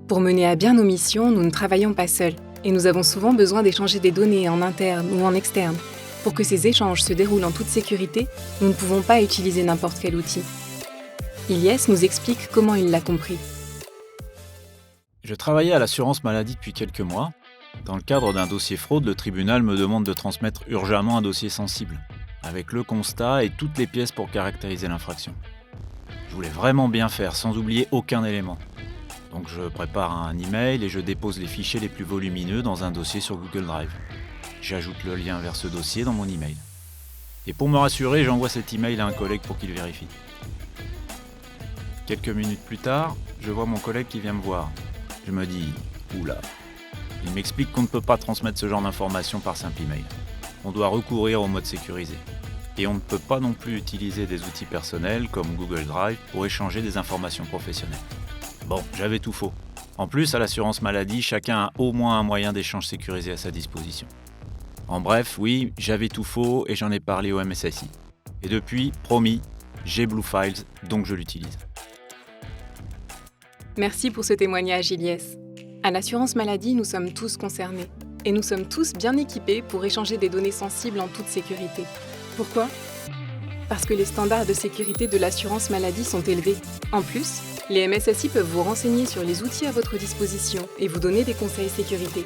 Pour mener à bien nos missions, nous ne travaillons pas seuls et nous avons souvent besoin d'échanger des données en interne ou en externe. Pour que ces échanges se déroulent en toute sécurité, nous ne pouvons pas utiliser n'importe quel outil. Ilyes nous explique comment il l'a compris. Je travaillais à l'assurance maladie depuis quelques mois. Dans le cadre d'un dossier fraude, le tribunal me demande de transmettre urgemment un dossier sensible, avec le constat et toutes les pièces pour caractériser l'infraction. Je voulais vraiment bien faire, sans oublier aucun élément. Donc je prépare un email et je dépose les fichiers les plus volumineux dans un dossier sur Google Drive. J'ajoute le lien vers ce dossier dans mon email. Et pour me rassurer, j'envoie cet email à un collègue pour qu'il vérifie. Quelques minutes plus tard, je vois mon collègue qui vient me voir. Je me dis, oula. Il m'explique qu'on ne peut pas transmettre ce genre d'informations par simple email. On doit recourir au mode sécurisé. Et on ne peut pas non plus utiliser des outils personnels comme Google Drive pour échanger des informations professionnelles. Bon, j'avais tout faux. En plus, à l'assurance maladie, chacun a au moins un moyen d'échange sécurisé à sa disposition. En bref, oui, j'avais tout faux et j'en ai parlé au MSSI. Et depuis, promis, j'ai Blue Files, donc je l'utilise. Merci pour ce témoignage, Ilyes. À l'assurance maladie, nous sommes tous concernés. Et nous sommes tous bien équipés pour échanger des données sensibles en toute sécurité. Pourquoi ? Parce que les standards de sécurité de l'assurance maladie sont élevés. En plus, les MSSI peuvent vous renseigner sur les outils à votre disposition et vous donner des conseils sécurité.